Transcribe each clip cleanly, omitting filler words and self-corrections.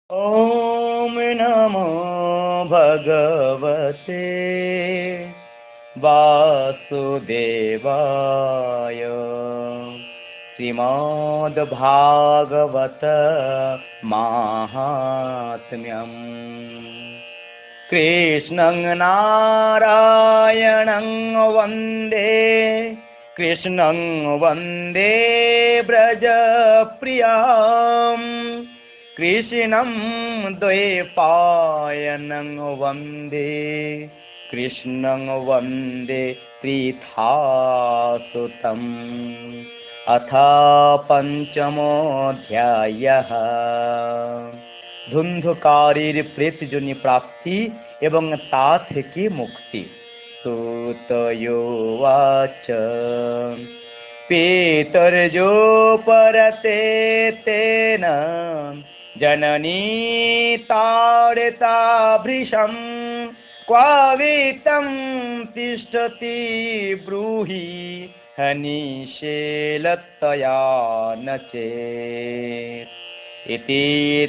ॐ नमो भगवते वासुदेवाय। श्रीमद्भागवत माहात्म्यम्। कृष्णं नारायणं वन्दे, कृष्णं वन्दे व्रजप्रियम्, कृष्णं द्वैपायनं वन्दे, कृष्णं वन्दे त्रिधासुतम्। अथ पंचमोऽध्यायः। ধুন্ধুকারীর প্রেতজনী প্রাপ্তি এবং তা থেকে মুক্তি। সূত উবাচ পিতর্যো পরতে তেন জননী তাড়িতাভৃশং ক্বাবিतं তিষ্ঠতি ব্রূহি हनिशेलतया न चेत्। इति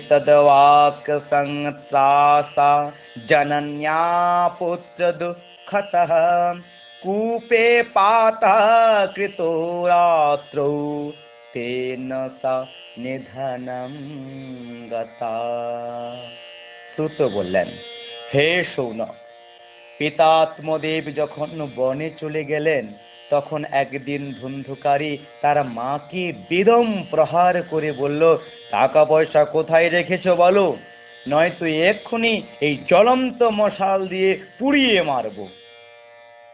तद्वाक्यसंत्रासा जनन्या पुत्रदुःखतः कूपे पातः कृतो रात्रौ तेन सा निधनं गता। সুত বললেন, হে সৌনক, পিতাত্মদেব যখন বনে চলে গেলেন তখন একদিন ধুন্ধুকারী তার মাকে বেদম প্রহার করে বলল, টাকা পয়সা কোথায় রেখেছো বলো, নয়তো এক্ষুনি এই জ্বলন্ত মশাল দিয়ে পুড়িয়ে মারব।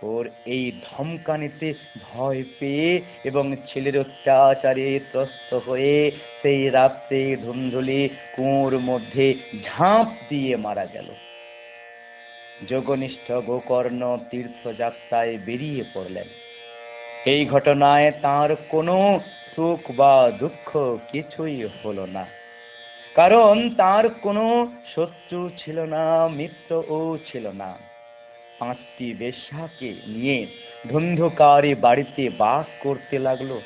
ওর এই ধমকানিতে ভয় পেয়ে এবং ছেলের অত্যাচারে ত্রস্ত হয়ে সেই রাত্রে ধুন্ধুলি কুয়োর মধ্যে ঝাঁপ দিয়ে মারা গেল। যোগনিষ্ঠ গোকর্ণ তীর্থযাত্রায় বেরিয়ে পড়লেন। এই ঘটনায় তার কোনো সুখ বা দুঃখ কিছুই হলো না, কারণ তার কোনো শত্রু ছিল না, মিত্রও ছিল না। 5টি বেশ্যাকে নিয়ে ধুন্ধুকারী বাড়িতে বাস করতে লাগলো।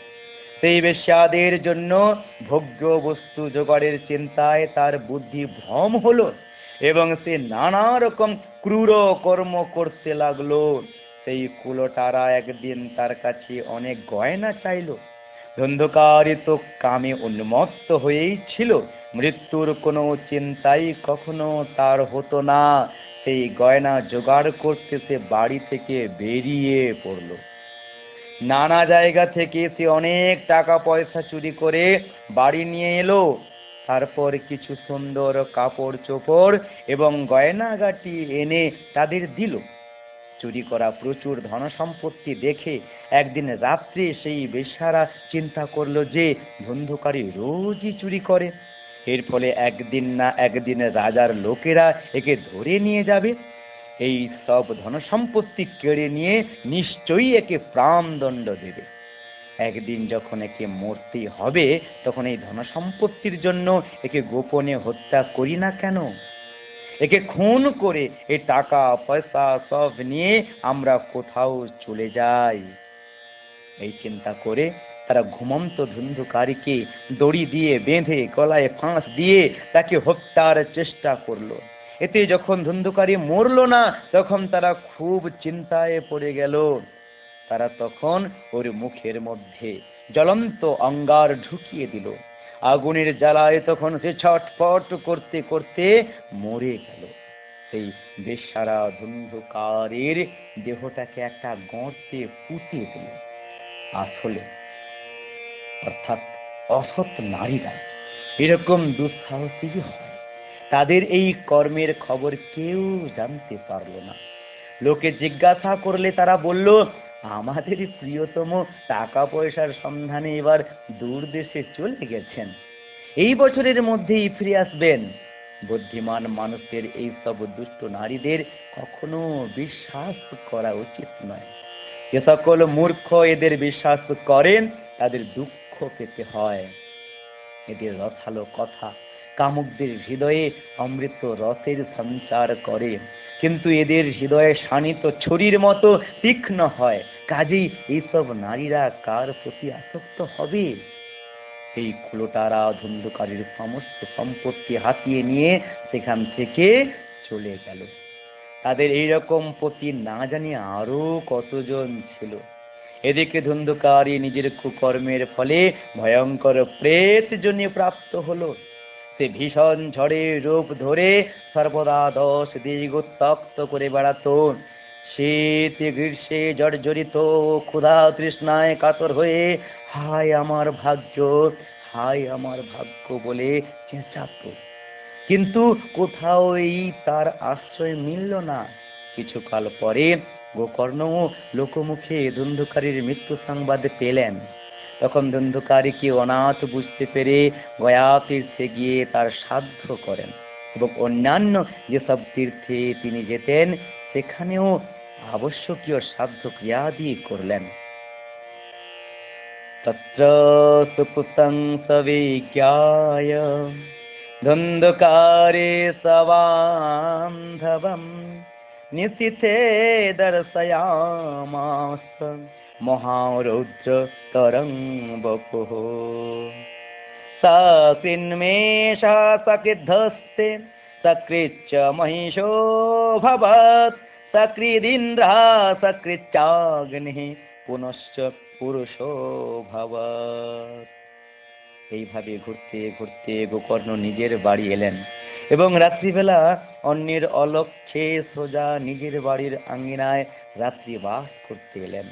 সেই বেশ্যাদের জন্য ভোগ্য বস্তু জোগাড়ের চিন্তায় তার বুদ্ধি ভ্রম হলো এবং সে নানা রকম ক্রূর কর্ম করতে লাগলো। সেই কুলোটারা একদিন তার কাছে অনেক গয়না চাইল। ধুন্ধুকারী তো কামে উন্মত্ত হয়েই ছিল, মৃত্যুর কোনো চিন্তাই কখনো তার হতো না। সেই গয়না জোগাড় করতে সে বাড়ি থেকে বেরিয়ে পড়ল। নানা জায়গা থেকে সে অনেক টাকা পয়সা চুরি করে বাড়ি নিয়ে এলো। তারপর কিছু সুন্দর কাপড় চোপড় এবং গয়নাগাটি এনে তাদের দিল। চুরি করা প্রচুর ধন সম্পত্তি দেখে একদিন রাত্রে সেই বেশ্যারা চিন্তা করলো যে ধুন্ধুকারী রোজই চুরি করে, এর ফলে একদিন না একদিন রাজার লোকেরা একে ধরে নিয়ে যাবে। এই সব ধন সম্পত্তি কেড়ে নিয়ে নিশ্চয়ই একে প্রাণদণ্ড দেবে। একদিন যখন একে মরতে হবে তখন এই ধন সম্পত্তির জন্য একে গোপনে হত্যা করি না কেন? একে খুন করে এই টাকা পয়সা সব নিয়ে আমরা কোথাও চলে যাই। এই চিন্তা করে তারা ঘুমন্ত ধুন্ধুকারীকে দড়ি দিয়ে বেঁধে গলায় ফাঁস দিয়ে তাকে হত্যার চেষ্টা করলো। এতে যখন ধুন্ধুকারী মরল না তখন তারা খুব চিন্তায় পড়ে গেল। তারা তখন ওর মুখের মধ্যে জ্বলন্ত অঙ্গার ঢুকিয়ে দিল। আগুনের জ্বালায় তখন সে ছটফট করতে করতে মরে গেল। সেই বেশ্যারা ধুন্ধুকারীর দেহটাকে একটা গর্তে পুঁতে দিল। আসলে অর্থাৎ অসৎ নারীরা এরকম দুঃসাহসী হয়। তাদের এই কর্মের খবর কেউ জানতে পারলো না। লোকে জিজ্ঞাসা করলে তারা বলল, আমাদের প্রিয়তম টাকা পয়সার সন্ধানে এবার দূর দেশে চলে গেছেন, এই বছরের মধ্যেই ফিরে আসবেন। বুদ্ধিমান মানুষের এই সব দুষ্ট নারীদের কখনো বিশ্বাস করা উচিত নয়। যে সকল মূর্খ এদের বিশ্বাস করেন তাদের দুঃখ পেতে হয়। এদের রসালো কথা কামুকদের হৃদয়ে অমৃত রসের সঞ্চার করে, কিন্তু এদের হৃদয়ে শানিত ছুরির মতো তীক্ষ্ণ হয়। কাজেই এইসব নারীরা কার প্রতি আসক্ত হবে? এই কুলোটারা ধুন্ধুকারীর সমস্ত সম্পত্তি হাতিয়ে নিয়ে সেখান থেকে চলে গেল। তাদের এইরকম প্রতি না জানি আরো কতজন ছিল। এদিকে ধুন্ধুকারী নিজের কুকর্মের ফলে ভয়ঙ্কর প্রেত জনি প্রাপ্ত হলো। সে ভীষণ ঝড়ের রূপ ধরে সর্বদা 10 দিক উত্তপ্ত করে বেড়াতো। শীত গ্রীষ্মে জর্জরিত, ক্ষুধা তৃষ্ণায় কাতর হয়ে হায় আমার ভাগ্য, হায় আমার ভাগ্য বলে চেঁচাতো। কিন্তু কোথাও তার আশ্রয় মিলল না। কিছুকাল পরে গোকর্ণ লোকমুখে ধুন্ধুকারীর মৃত্যু সংবাদ পেলেন। তখন ধুন্ধুকারীকে অনাথ বুঝতে পেরে গয়া তীর্থে গিয়ে তার শ্রাদ্ধ করেন এবং অন্যান্য যেসব তীর্থে তিনি যেতেন সেখানেও আবশ্যকীয় শ্রাদ্ধ ক্রিয়াদি করলেন। তত্র সুকৃতং সবিজ্ঞায় ধুন্ধুকারে সবান্ধবম নিশীথে দর্শয়ামাস মহারৌদ্র তরং বপুঃ। সকৃন্মেষ সকৃদ্ধস্তে সকৃচ্চ মহিষো ভবৎ সকৃদিন্দ্র সকৃচ্চাগ্নিঃ পুনশ্চ পুরুষো ভবৎ। এইভাবে ঘুরতে ঘুরতে গোকর্ণ নিজের বাড়ি এলেন এবং রাত্রিবেলা অন্যের অলক্ষ্যে সোজা নিজের বাড়ির আঙ্গিনায় রাত্রি বাস করতে এলেন।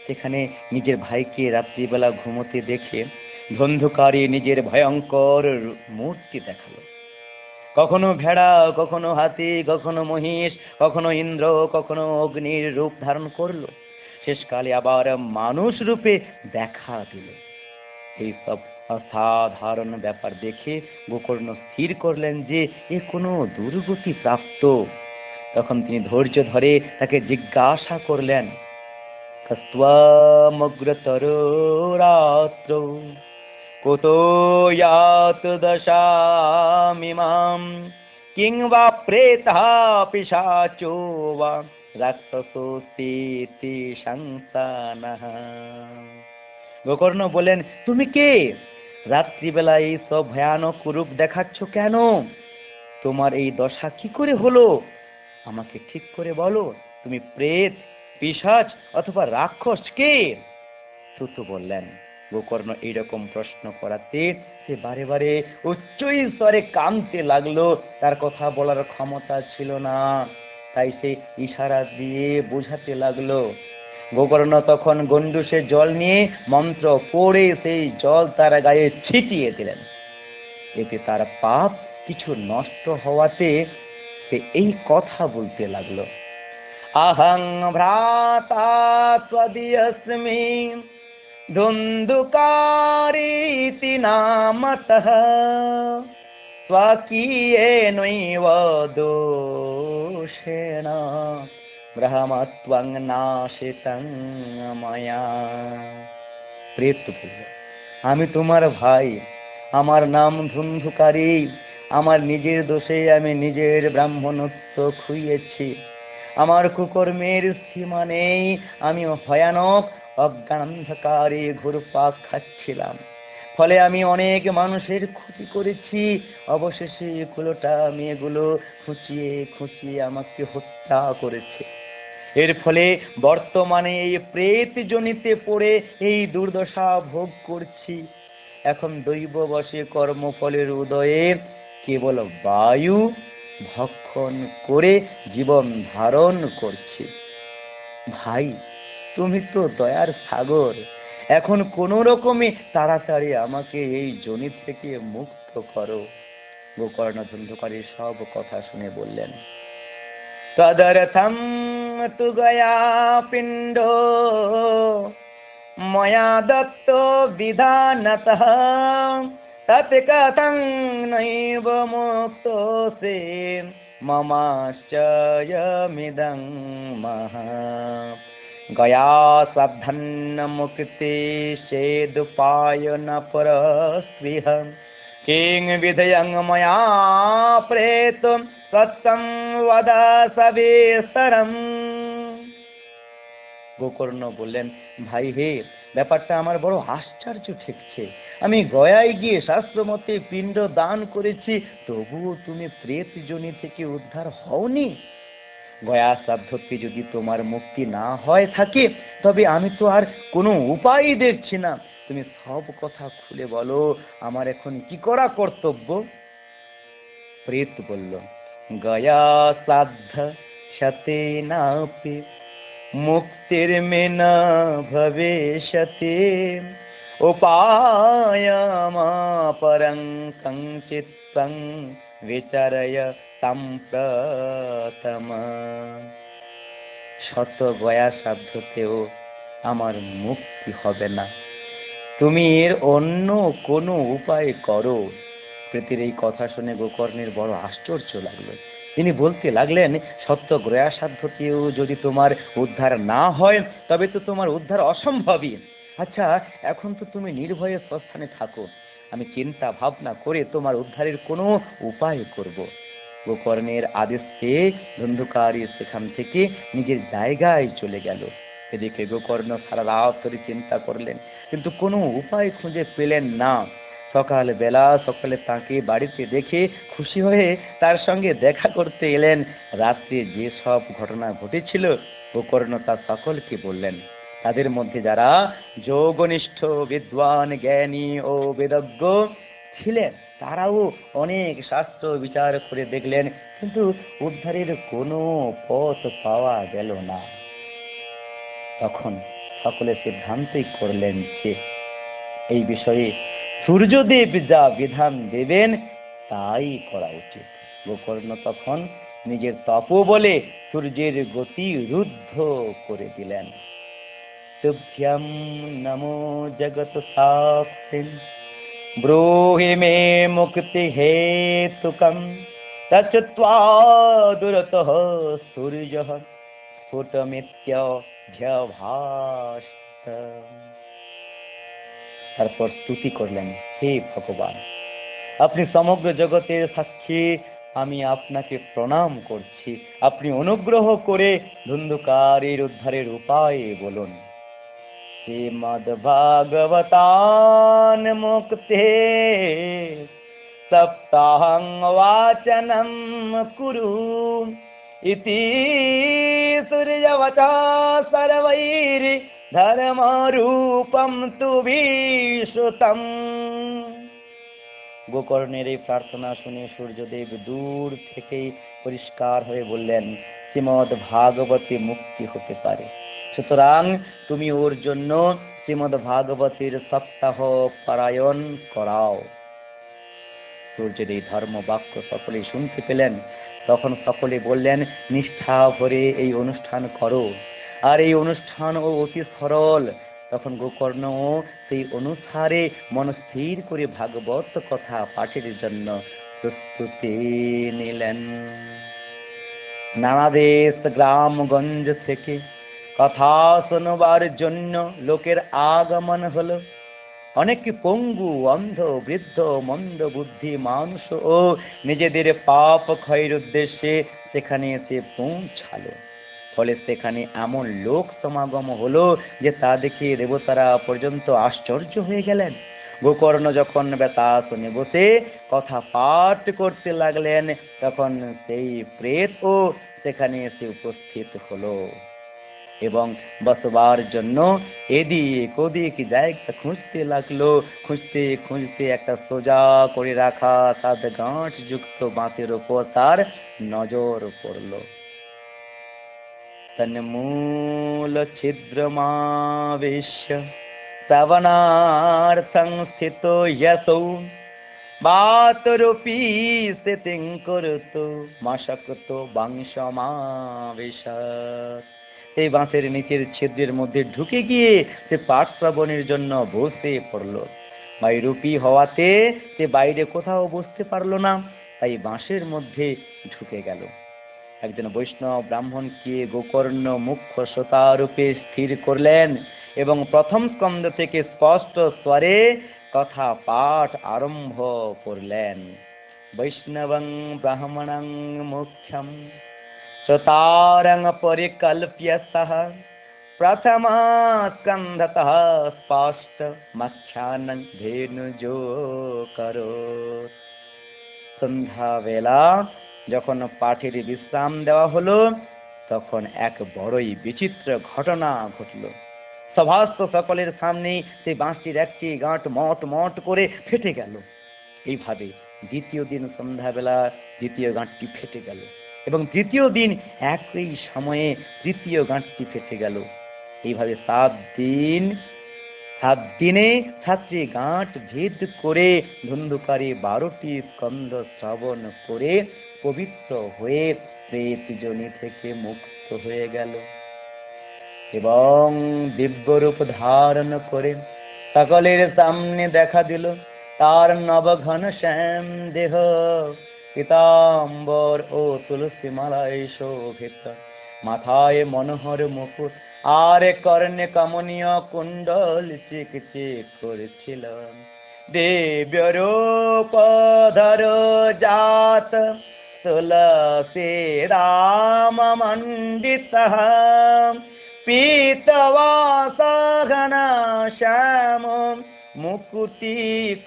সেখানে নিজের ভাইকে রাত্রিবেলা ঘুমোতে দেখে ধুন্ধুকারী নিজের ভয়ঙ্কর মূর্তি দেখালো। কখনো ভেড়া, কখনো হাতি, কখনো মহিষ, কখনো ইন্দ্র, কখনো অগ্নির রূপ ধারণ করলো। শেষকালে আবার মানুষ রূপে দেখা দিল। এইসব অসাধারণ ব্যাপার দেখে গোকর্ণ স্থির করলেন যে এ কোনো দুর্গতি প্রাপ্ত। তখন তিনি ধৈর্য ধরে তাকে জিজ্ঞাসা করলেন, কস্ত্বমগ্রতরো রাত্রৌ কুতো ইয়াত দশামিমাম কিং বা প্রেতঃ পিশাচো বা রাক্ষসোস্তি সংসানঃ। গোকর্ণ বলেন, তুমি কে? রাত্রিবেলা এই সব ভয়ানক রূপ দেখাচ্ছ কেন? তোমার এই দশা কি করে হলো? আমাকে ঠিক করে বলো, তুমি প্রেত, পিশাচ অথবা রাক্ষস কে? সুত বললেন। গোকর্ণ এইরকম প্রশ্ন করাতে সে বারে বারে উচ্চ স্তরে কাঁদতে লাগলো। তার কথা বলার ক্ষমতা ছিল না, তাই সে ইশারা দিয়ে বোঝাতে লাগলো। গোকর্ণ তখন গণ্ডূষে জল নিয়ে মন্ত্র পড়ে সেই জল তার গায়ে ছিটিয়ে দিলেন। এতে তার পাপ কিছু নষ্ট হওয়াতে সে এই কথা বলতে লাগলো, আহং ভ্রাতা ত্বদীয়স্মি ধুন্ধুকারীতি নামতঃ স্বকীয়েনৈব দোষেণ ব্রহ্মত্বং নাশিতং ময়া। প্রেত বলল, আমি তোমার ভাই, আমার নাম ধুন্ধুকারী। আমার নিজের দোষে আমি নিজের ব্রাহ্মণত্ব খুইয়েছি। আমার কুকর্মের সীমা নেই। আমি ভয়ানক অজ্ঞানান্ধকারে ঘুরপাক খাচ্ছিলাম, ফলে আমি অনেক মানুষের ক্ষতি করেছি। অবশেষে কুলোটা মেয়েগুলো খুঁচিয়ে খুঁচিয়ে আমাকে হত্যা করেছে। এর ফলে বর্তমানে এই প্রেত জনিতে পড়ে এই দুর্দশা ভোগ করছি। এখন দৈব বশে কর্মফলের উদয়ে কেবল বায়ু ভক্ষণ করে জীবন ধারণ করছি। ভাই, তুমি তো দয়ার সাগর, এখন কোন রকমে তাড়াতাড়ি আমাকে এই জনি থেকে মুক্ত করো। গোকর্ণ ধুন্ধুকারীর সব কথা শুনে বললেন, তদর্থম তু গয়া পিণ্ডো ময়া দত্ত বিধানতঃ তৎ কথং নৈব মুক্তোসি মমাশ্চর্যমিদং মহা। গয়া সাবধান মুক্তি চেদুপায় ন পরস্পৃহ কিং বিধয়ং ময়া প্রেত তত্ত্বং বদ সবিস্তরম। গোকর্ণ বললেন, ভাই হে, ব্যাপারটা আমার বড় আশ্চর্য ঠেকছে। আমি গয়ায় গিয়ে শাস্ত্রমতে পিণ্ড দান করেছি, তবুও তুমি প্রেত যোনি থেকে উদ্ধার হওনি। গয়া শ্রাদ্ধতে যদি তোমার মুক্তি না হয় থাকে, তবে আমি তো আর কোনো উপায় দেখছি না। তুমি সব কথা খুলে বলো, আমার এখন কি করা কর্তব্য? প্রেত বলল, গয়া শ্রাদ্ধ শতে নাপি মুক্তির মেনা ভবিষ্যতি উপায়মাপরং কঞ্চিত্তং বিচারয় সম্প্রতম। শত গয়া শ্রাদ্ধতেও আমার মুক্তি হবে না, তুমি এর অন্য কোনো উপায় করো। প্রেতের এই কথা শুনে গোকর্ণের বড় আশ্চর্য লাগলো। তিনি বলতে লাগলেন, সত্য গয়া সাধ্যতেও যদি তোমার উদ্ধার না হয়, তবে তো তোমার উদ্ধার অসম্ভবই। আচ্ছা, এখন তো তুমি নির্ভয়ে স্বস্থানে থাকো, আমি চিন্তা ভাবনা করে তোমার উদ্ধারের কোনো উপায় করব। গোকর্ণের আদেশ পেয়ে ধন্ধুকারী সেখান থেকে নিজের জায়গায় চলে গেল। এদিকে গোকর্ণ সারা রাত ধরে চিন্তা করলেন, কিন্তু কোনো উপায় খুঁজে পেলেন না। সকাল বেলা সকলে তাকে বাড়িতে দেখে খুশি হয়ে তার সঙ্গে দেখা করতে এলেন। রাত্রে যে সব ঘটনা ঘটেছিল গোকর্ণ তা সকলকে বললেন। তাদের মধ্যে যারা যোগনিষ্ঠ বিদ্বান জ্ঞানী ও বেদজ্ঞ ছিলেন, তারাও অনেক শাস্ত্র বিচার করে দেখলেন, কিন্তু উদ্ধারের কোনো পথ পাওয়া গেল না। তখন সকলে সিদ্ধান্তই করলেন যে এই বিষয়ে সূর্যদেব যা বিধান দেবেন তাই করা উচিত। গোকর্ণ তখন নিজের তপোবলে সূর্যের গতি রুদ্ধ করে দিলেন। তুভ্যং নমো জগৎ সাক্ষিণ ব্রূহি মে মুক্তি হেতুকং তচ্ছ্ত্বা দুরতঃ সূর্যঃ স্ফুটমিত্যভ্যভাসত। তারপর স্তুতি করলেন, হে ভগবান, আপনি সমগ্র জগতের সাক্ষী, আমি আপনাকে প্রণাম করছি। আপনি অনুগ্রহ করে ধন্ধুকারীর উদ্ধারের উপায় বলুন। শ্রীমদ্ভাগবতান মুক্তে সপ্তাহং বাচনম কুরু ইতি সূর্যবচা সর্বৈর ধর্মরূপম তু বিশ্রুতম। গোকর্ণের এই প্রার্থনা শুনে সূর্যদেব দূর থেকেই পরিষ্কার হয়ে বললেন, শ্রীমদ্ ভাগবতে মুক্তি হতে পারে, সুতরাং তুমি ওর জন্য শ্রীমদ্ ভাগবতের সপ্তাহ পারায়ণ করাও। সূর্যের এই ধর্ম বাক্য সকলেই শুনতে পেলেন। তখন সকলে বললেন, নিষ্ঠা ভরে এই অনুষ্ঠান করো। আর এই অনুষ্ঠান ও অতি সরল। তখন গোকর্ণ সেই অনুসারে মন স্থির করে ভাগবত কথা পাঠের জন্য প্রস্তুতি নিলেন। নানা দেশ গ্রামগঞ্জ থেকে কথা শোনবার জন্য লোকের আগমন হলো। অনেক পঙ্গু, অন্ধ, বৃদ্ধ, মন্দ বুদ্ধি মানুষ ও নিজেদের পাপ ক্ষয়ের উদ্দেশ্যে সেখানে এসে পৌঁছালো। ফলে সেখানে এমন লোক সমাগম হলো যে তা দেখে দেবতারা পর্যন্ত আশ্চর্য হয়ে গেলেন। গোকর্ণ যখন বেতাসনে বসে কথা পাঠ করতে লাগলেন, তখন সেই প্রেতও সেখানে এসে উপস্থিত হলো এবং বসবার জন্য এদিক ওদিক জায়গা খুঁজতে লাগলো। খুঁজতে খুঁজতে একটা সোজা করে রাখা 7 গাঁট যুক্ত বাঁশের উপর তার নজর পড়ল। তন্মূল ছিদ্রমাবিশ্য শ্রবণার্থং স্থিতো যশৌ বাতরূপী স্থিতিং করতো মাশক্তো বাংশমাবিশৎ। সেই বাঁশের নিচের ছিদ্রের মধ্যে ঢুকে গিয়ে সে পাঠ শ্রবণের জন্য বসে পড়ল। বাইরূপী হওয়াতে সে বাইরে কোথাও বসতে পারল না, তাই বাঁশের মধ্যে ঢুকে গেল। একজন বৈষ্ণব ব্রাহ্মণকে গোকর্ণ মুখ্য শ্রোতারূপে স্থির করলেন এবং প্রথম স্কন্ধ থেকে স্পষ্ট স্বরে কথা পাঠ আরম্ভ করলেন। বৈষ্ণবং ব্রাহ্মণং মুখ্যম শ্রোতারং পরিকল্প্য সহ प्रथमा स्कंधतः स्पष्ट मख्यानं धेनुजो करोत्। সন্ধ্যাবেলা যখন পাঠের বিশ্রাম দেওয়া হলো তখন এক বড়ই বিচিত্র ঘটনা ঘটল। সভাস্থ সকলের সামনে সেই বাঁশটির একটি গাঁট মট মট করে ফেটে গেল। এইভাবে দ্বিতীয় দিন সন্ধ্যাবেলা দ্বিতীয় গাঁটটি ফেটে গেল এবং তৃতীয় দিন একই সময়ে তৃতীয় গাঁটটি ফেটে গেল। এইভাবে 7 দিনে 7টি গাঁট ভেদ করে ধুন্ধুকারী 12টি স্কন্ধ শ্রবণ করে পবিত্র হয়ে প্রেত যোনি থেকে মুক্ত হয়ে গেল এবং দিব্যরূপ ধারণ করে সকলের সামনে দেখা দিল। তার নবঘন শ্যাম দেহ, পীতাম্বর ও তুলসী মালায় শোভিত, মাথায় মনোহর মুকুট আর কর্ণে কমনীয় কুণ্ডল চিকচিক করেছিল। দিব্য রূপ ধর জাত তুলসী রাম মণ্ডিত, পীতবাসঘন শ্যাম মুকুটি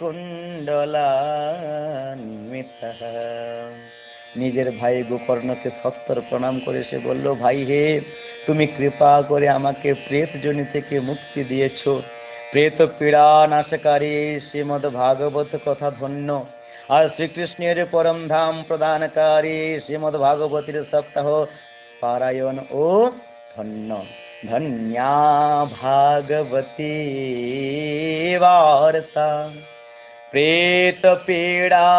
কুণ্ডলান্বিত। নিজের ভাই গোকর্ণকে সত্তর প্রণাম করে সে বলল, ভাই হে, তুমি কৃপা করে আমাকে প্রেত যোনি থেকে মুক্তি দিয়েছ। প্রেত পীড়া নাশকারী শ্রীমদ ভাগবত কথা ধন্য, আর শ্রীকৃষ্ণের পরম ধাম প্রদানকারী শ্রীমদ ভাগবতীর সপ্তাহ পারায়ণ ও ধন্য। ধন্যা ভাগবতী বার্তা প্রেত পীড়া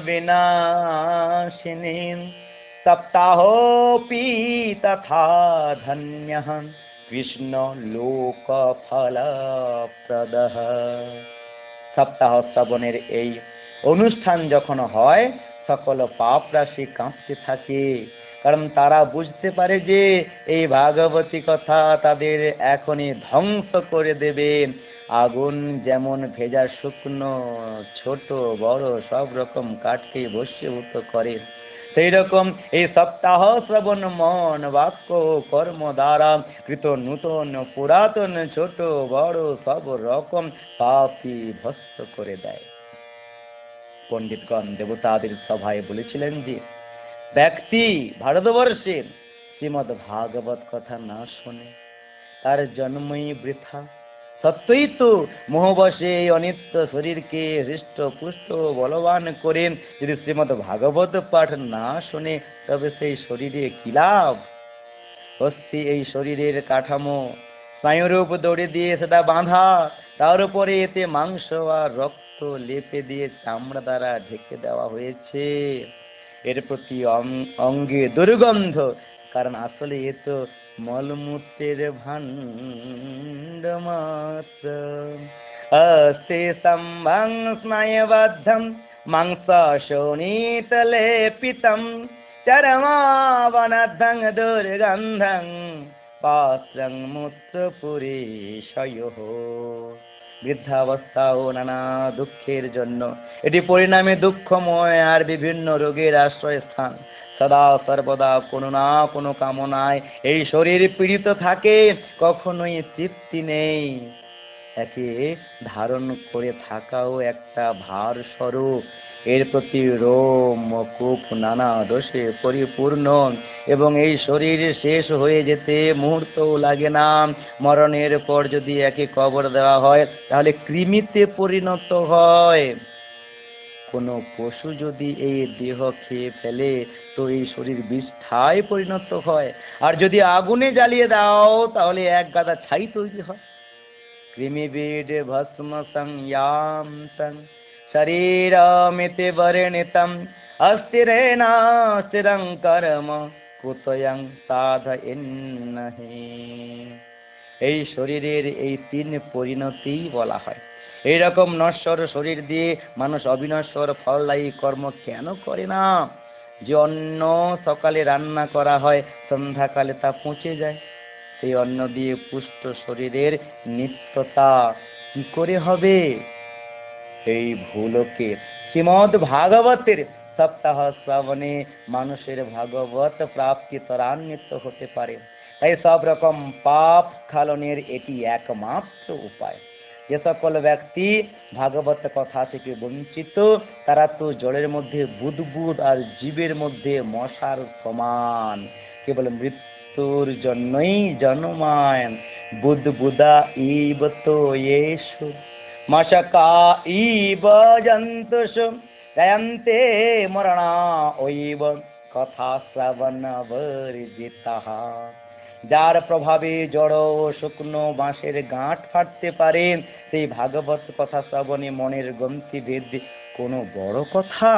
বিনাশিনী, সপ্তাহোপি তথা ধন্যঃ কৃষ্ণ লোক ফলপ্রদঃ। সপ্তাহ শ্রবণের এই অনুষ্ঠান যখন হয় সকল পাপ রাশি কাঁপতে থাকে, কারণ তারা বুঝতে পারে যে এই ভাগবতী কথা তাদের এখনই ধ্বংস করে দেবে। আগুন যেমন ভেজা শুকনো ছোট বড় সব রকম কাঠকে ভস্মীভূত করে, সেই রকম এই সপ্তাহ শ্রবণ মন বাক্য কর্ম দ্বারা কৃত নূতন পুরাতন ছোট বড় সব রকম পাপই ভস্ম করে দেয়। পণ্ডিতগণ দেবতাদের সভায় বলেছিলেন যে ব্যক্তি ভারতবর্ষে শ্রীমদ ভাগবত কথা না শোনে তার জন্মই বৃথা। সত্যই তো মোহবশে এই অনিত্য শরীরকে হৃষ্ট পুষ্ট বলবান করে যদি শ্রীমদ ভাগবত পাঠ না শোনে তবে সেই শরীরে কি লাভ? অস্থি এই শরীরের কাঠামো, স্নায়ুরূপ দড়ি দিয়ে সেটা বাঁধা, তার উপরে এতে মাংস আর রক্ত লেপে দিয়ে চামড়া দ্বারা ঢেকে দেওয়া হয়েছে। এর প্রতি অঙ্গে দুর্গন্ধ, কারণ আসলে এ তো মলমূত্রের ভাণ্ড মাত্র। অস্তি সম্ভং স্নায়বদ্ধম মাংস শোণিত লেপিতম, চরমাবনদ্ধং দুর্গন্ধং পাত্রং মূত্রপুরীশয়োঃ। বৃদ্ধাবস্থা ও নানা দুঃখের জন্য এটি পরিণামে দুঃখময় আর বিভিন্ন রোগের আশ্রয়স্থান। সদা সর্বদা কোনো না কোনো কামনায় এই শরীর পীড়িত থাকে, কখনোই তৃপ্তি নেই। একে ধারণ করে থাকাও একটা ভার স্বরূপ। এর প্রতি রোম কূপ নানা দোষে পরিপূর্ণ এবং এই শরীর শেষ হয়ে যেতে মুহূর্তও লাগে না। মরণের পর যদি একে কবর দেওয়া হয় তাহলে কৃমিতে পরিণত হয়। কোনো পশু যদি এই দেহ খেয়ে ফেলে তো এই শরীর বিষ্ঠায় পরিণত হয়, আর যদি আগুনে জ্বালিয়ে দাও তাহলে এক গাদা ছাই তৈরি হয়। কৃমিবিড ভস্ম সংয়ান্তং শরীরমিতি বর্ণিতম, অস্থিরেণা স্থিরং কর্ম কুতয়ং সাধয়েন্নহি। এই শরীরের এই 3 পরিণতি বলা হয়। এইরকম নশ্বর শরীর দিয়ে মানুষ অবিনশ্বর ফলদায়ী কর্ম কেন করে না? যে অন্ন সকালে রান্না করা হয় সন্ধ্যাকালে তা পচে যায়, সেই অন্ন দিয়ে পুষ্ট শরীরের নিত্যতা কি করে হবে? এই ভুলকে শ্রীমদ ভাগবতের সপ্তাহ শ্রাবণে মানুষের ভাগবত প্রাপ্তি ত্বরান্বিত হতে পারে। তাই সব রকম পাপ স্খলনের এটি একমাত্র উপায়। যে সকল ব্যক্তি ভাগবত কথা থেকে বঞ্চিত, তারা তো জলের মধ্যে বুদবুদ আর জীবের মধ্যে মশার সমান, কেবল মৃত্যুর জন্যই জন্মায়। বুদবুদা ইব তো येषु মশকা ইব জন্তুষু জয়ন্তে মরণা ওইব কথা শ্রবণ বর্জিতাঃ। যার প্রভাবে জড় ও শুকনো বাঁশের গাঁট ফাটতে পারে, সেই ভাগবত কথা শ্রবণে মনের গ্রন্থি ভেদ কোনো বড় কথা?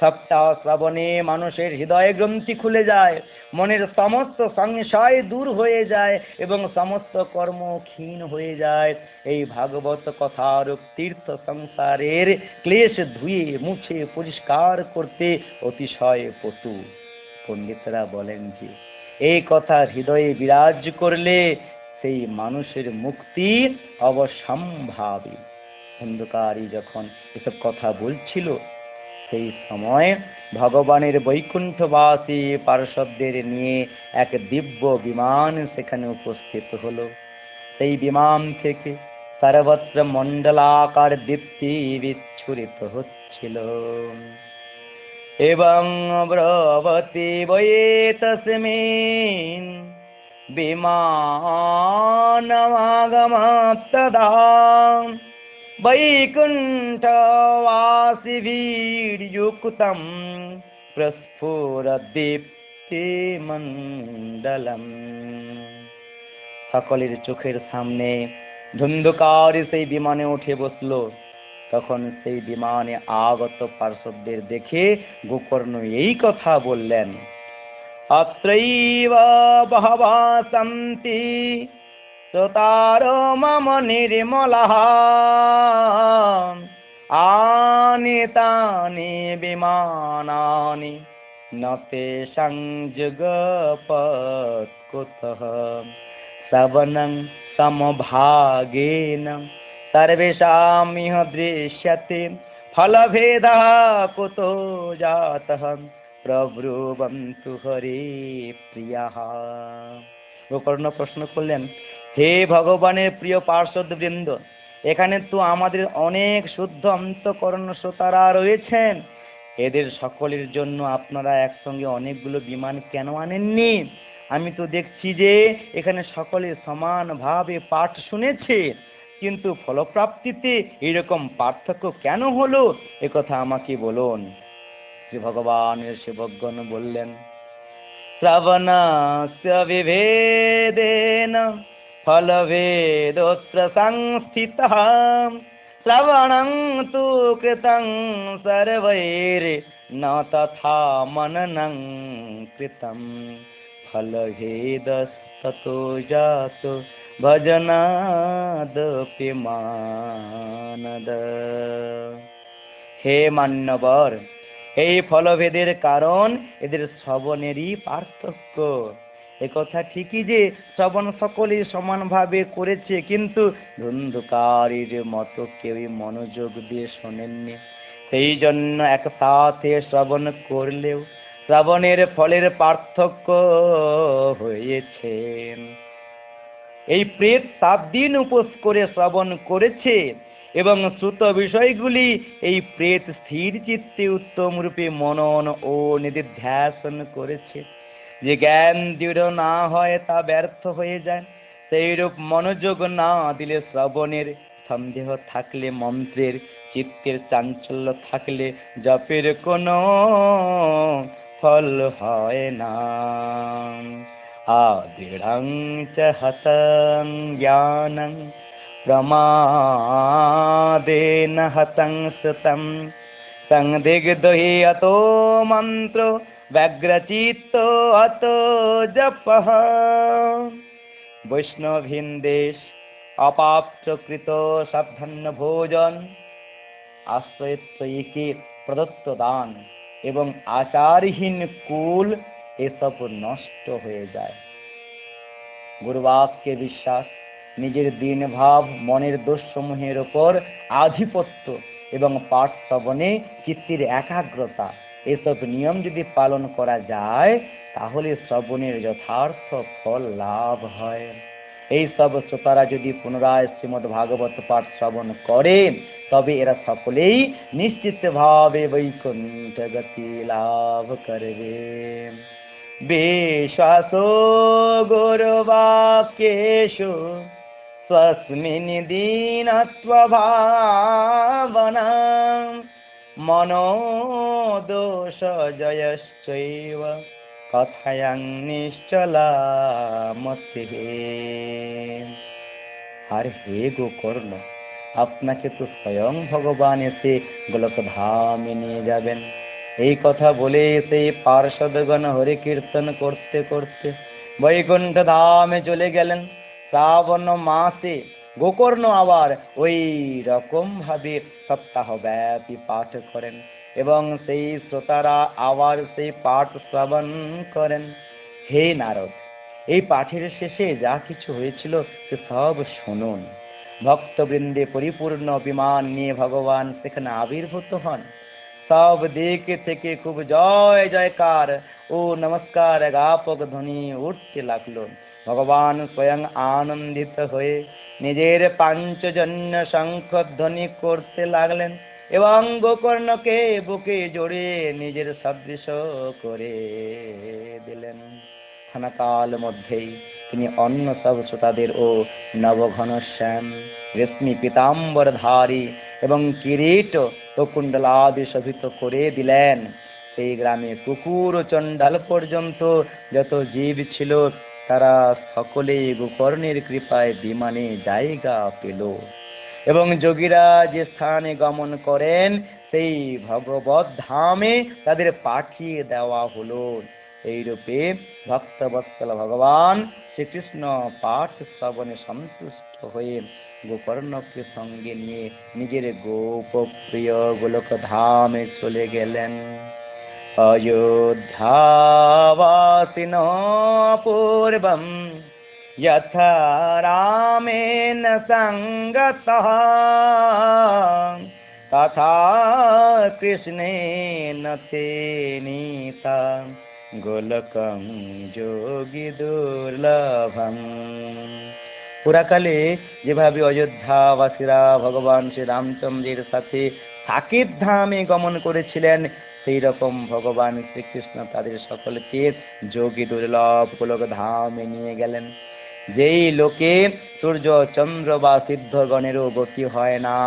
সপ্তাহ শ্রবণে মানুষের হৃদয় গ্রন্থি খুলে যায়, মনের সমস্ত সংশয় দূর হয়ে যায় এবং সমস্ত কর্ম ক্ষীণ হয়ে যায়। এই ভাগবত কথার তীর্থ সংসারের ক্লেশ ধুয়ে মুছে পরিষ্কার করতে অতিশয় পটু। পণ্ডিতরা বলেন যে এই কথা হৃদয়ে বিরাজ করলে সেই মানুষের মুক্তি অবশ্যম্ভাবী। অন্ধকারী যখন এসব কথা বলছিল, সেই সময় ভগবানের বৈকুণ্ঠবাসী পার্শ্বদের নিয়ে এক দিব্য বিমান সেখানে উপস্থিত হলো। সেই বিমান থেকে সর্বত্র মণ্ডলাকার দীপ্তি বিচ্ছুরিত হচ্ছিল। এবং ব্রবতি বয়ে তস্মিन् বিমানমাগমত্তদা বৈকুণ্ঠবাসিভির্যুক্তং প্রস্ফুরদীপ্তিমণ্ডলম। সকলের চোখের সামনে ধুন্ধুকার সেই বিমানে উঠে বসলো। তখন সেই বিমানে আগত পার্শ্বদের দেখে গোকর্ণ এই কথা বললেন, অত্রৈব বহবঃ সন্তি শ্রোতারো মম নির্মলাঃ আনীতানি বিমানানি ন তেষাং যুগপৎ কুতঃ শ্রবণং সমভাগেন সর্বেষামিহ দৃশ্যতে ফলভেদঃ কুতো জাতঃ প্রব্রুবন্তু হরে প্রিয়াঃ। গোকর্ণ প্রশ্ন করলেন, হে ভগবানের প্রিয় পার্ষদ বৃন্দ, এখানে তো আমাদের অনেক শুদ্ধ অন্তঃকরণ শ্রোতারা রয়েছেন, এদের সকলের জন্য আপনারা একসঙ্গে অনেকগুলো বিমান কেন আনেননি? আমি তো দেখছি যে এখানে সকলে সমানভাবে পাঠ শুনেছে, কিন্তু ফলপ্রাপ্তিতে এরকম পার্থক্য কেন হলো, একথা আমাকে বলুন। শ্রী ভগবানের সেবকগণ বললেন, শ্রবণস্য বিভেদেন ফলভেদোত্র সংস্থিতঃ শ্রবণং তু কৃতং সর্বৈর ন তথা মননং কৃতম ফলভেদস্ততো জাতো ভজনাদপি মানদ। হে মান্যবর, এই ফলভেদের কারণ এদের শ্রবণেরই পার্থক্য। একথা ঠিকই যে শ্রবণ সকলেই সমানভাবে করেছে, কিন্তু ধুন্ধুকারীর মতো কেউই মনোযোগ দিয়ে শোনেননি। সেই জন্য একসাথে শ্রবণ করলেও শ্রবণের ফলের পার্থক্য হয়েছে। এই প্রেত 7 দিন উপোস করে শ্রবণ করেছে এবং শ্রুত বিষয়গুলি এই প্রেত স্থির চিত্তে উত্তম রূপে মনন ও নিধিধ্যাসন করেছে। যে জ্ঞান দৃঢ় না হয় তা ব্যর্থ হয়ে যায়। সেইরূপ মনোযোগ না দিলে, শ্রবণের সন্দেহ থাকলে, মন্ত্রের চিত্তের চাঞ্চল্য থাকলে জপের কোনো ফল হয় না। আদৃঢ়ং চ হতং জ্ঞানং প্রমাদেন হতং শ্রুতং সংদিগ্ধহি অতো মন্ত্র ব্যগ্রচিত্তো অতো জপঃ। বৈষ্ণবহিন্দেশ অপাপ্তকৃত সাবধান্য ভোজন, আশ্রয়ত্রয়ীকে প্রদত্ত দান এবং আচারহীন কুল এসব নষ্ট হয়ে যায়। গুরুবাক্যে বিশ্বাস, নিজের দীন ভাব, মনের দোষসমূহের ওপর আধিপত্য এবং পাঠ শ্রবণে চিত্তের একাগ্রতা, এসব নিয়ম যদি পালন করা যায় তাহলে শ্রবণের যথার্থ ফল লাভ হয়। এই সব শ্রোতারা যদি পুনরায় শ্রীমদ্ ভাগবত পাঠ শ্রবণ করে তবে এরা সকলেই নিশ্চিতভাবে বৈকুণ্ঠ গতি লাভ করবে। বিশ্বাসো গুরুবাক্যেষু स्वस्मिन् दीनत्वभावना मनोदोषजयश्चैव কথায়াং নিশ্চলামতিঃ। আর হে গোকর্ণ, আপনাকে তো স্বয়ং ভগবান এসে গোলকধামে নিয়ে যাবেন। এই কথা বলে সেই পার্ষদগণ হরি কীর্তন করতে করতে বৈকুণ্ঠ ধামে চলে গেলেন। শ্রাবণ মাসে গোকর্ণ আবার ওই রকম ভাবে সপ্তাহ ব্যাপী পাঠ করেন এবং সেই শ্রোতারা আবার সেই পাঠ শ্রবণ করেন। হে নারদ, এই পাঠের শেষে যা কিছু হয়েছিল সে সব শুনুন। ভক্তবৃন্দে পরিপূর্ণ অভিমান নিয়ে ভগবান সেখানে আবির্ভূত হন। সব দিক থেকে খুব জয় জয়কার ও নমস্কার জ্ঞাপক ধ্বনি উঠতে লাগলো। ভগবান স্বয়ং আনন্দিত হয়ে নিজের পাঞ্চজন্য শঙ্খ ধ্বনি করতে লাগলেন এবং গোকর্ণকে বুকে জড়িয়ে নিজের সদৃশ করে দিলেন। ক্ষণকাল মধ্যেই তিনি অন্য সব শ্রোতাদের ও নবঘনশ্যাম রেশমি পীতাম্বরধারী এবং কিরীট ও কুণ্ডলাদি শোভিত করে দিলেন। সেই গ্রামে কুকুর ও চণ্ডাল পর্যন্ত যত জীব ছিল তারা সকলেই গোকর্ণের কৃপায় বিমানে জায়গা পেল এবং যোগীরা যে স্থানে গমন করেন সেই ভগবত ধামে তাদের পাঠিয়ে দেওয়া হলো। এইরূপে ভক্তবৎসল ভগবান শ্রীকৃষ্ণ পাঠ শ্রবণে সন্তুষ্ট হয়ে গোকর্ণকে সঙ্গে নিয়ে নিজের গোপপ্রিয় গোলক ধামে চলে গেলেন। অযোধ্যাবাসিনো পূর্বম যথা রামেণ সঙ্গতঃ তথা কৃষ্ণেন তেনীতা গোলকং যোগী দুর্লভম। পুরাকালে যেভাবে অযোধ্যাবাসীরা ভগবান শ্রী রামচন্দ্রের সাথে সাকেত ধামে গমন করেছিলেন, সেই রকম ভগবান শ্রীকৃষ্ণ তাদের সকলকে যোগী দুর্লভ গোলক ধামে নিয়ে গেলেন। যেই লোকে সূর্য চন্দ্র বা সিদ্ধগণেরও গতি হয় না,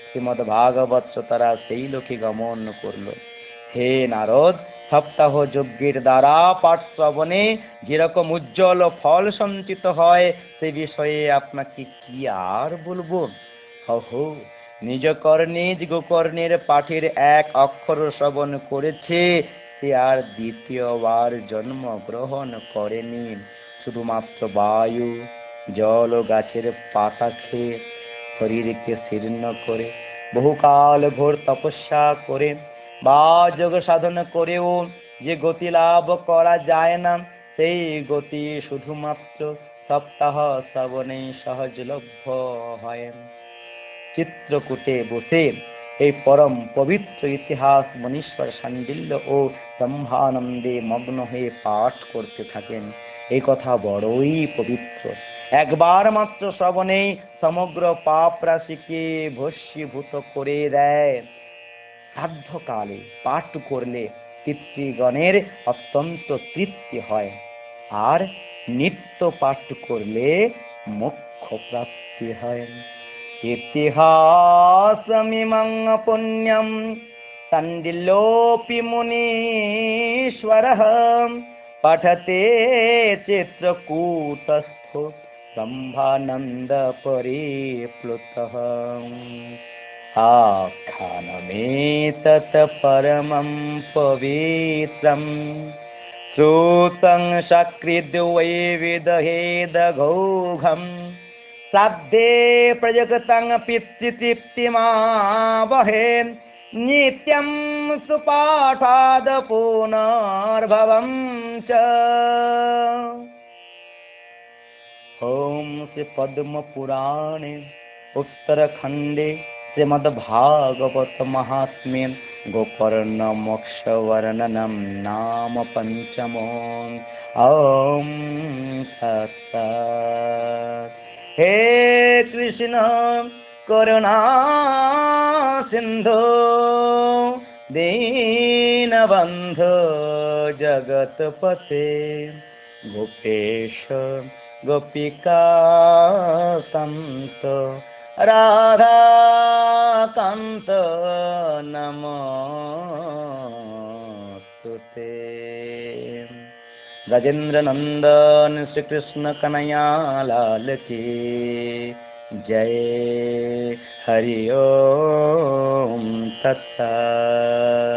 শ্রীমদ্ ভাগবত তারা সেই লোকে গমন করল। হে নারদ, সপ্তাহ যজ্ঞের দ্বারা পাঠ শ্রবণে যেরকম উজ্জ্বল ফল সঞ্চিত হয় সে বিষয়ে আপনাকে কি আর বলবো। হো, নিজ কর্ণেজ গোকর্ণের পাঠের এক অক্ষর শ্রবণ করেছে, সে আর দ্বিতীয়বার জন্ম গ্রহণ করেনি। শুধুমাত্র বায়ু, জল ও গাছের পাতা খেয়ে শরীরকে শীর্ণ করে বহুকাল ঘোর তপস্যা করে বা যোগ সাধন করেও যে গতি লাভ করা যায় না, সেই গতি শুধুমাত্র সপ্তাহ শ্রবণে সহজলভ্য হয়। চিত্রকূটে বসে এই পরম পবিত্র ইতিহাস মনীশ্বর শাণ্ডিল্য ও ব্রহ্মানন্দে মগ্ন হয়ে পাঠ করতে থাকেন। এই কথা বড়ই পবিত্র। একবার মাত্র শ্রবণেই সমগ্র পাপ রাশিকে ভস্মীভূত করে দেয়। সাধ্যকালে পাঠ করলে পিতৃগণের অত্যন্ত তৃপ্তি হয়, আর নিত্য পাঠ করলে মোক্ষ প্রাপ্তি হয়। ইতিহাসমিমং পুণ্যম শাণ্ডিল্যোऽপি মুনীশ্বরঃ পঠতে চিত্রকূটস্থো ব্রহ্মানন্দ পরিপ্লুতঃ। আখ্যানমেতৎ পরমং পবিত্রং শ্রুतं সকৃদ্বৈ বিদহেদঘৌঘಂ শ্রাদ্ধে প্রযুক্তং পিতৃতৃপ্তিমাবহে নিত্যং সুপাঠাদ পুনর্ভবং চ। ओम श्री पद्म पुराणे उत्तरखंडे श्रीमद् भागवत महात्म्ये गोपर्णमोक्षवर्णनं नाम पञ्चमो। ॐ तत्सत्। हे कृष्ण करुणा सिन्धो दीनबन्धो जगत्पते गोपेश गोपिकान्त राधाकान्त नमोस्तुते। गजेंद्र नंदन श्री कृष्ण कन्हैया लाल की जय। हरि ओम तत्सत्।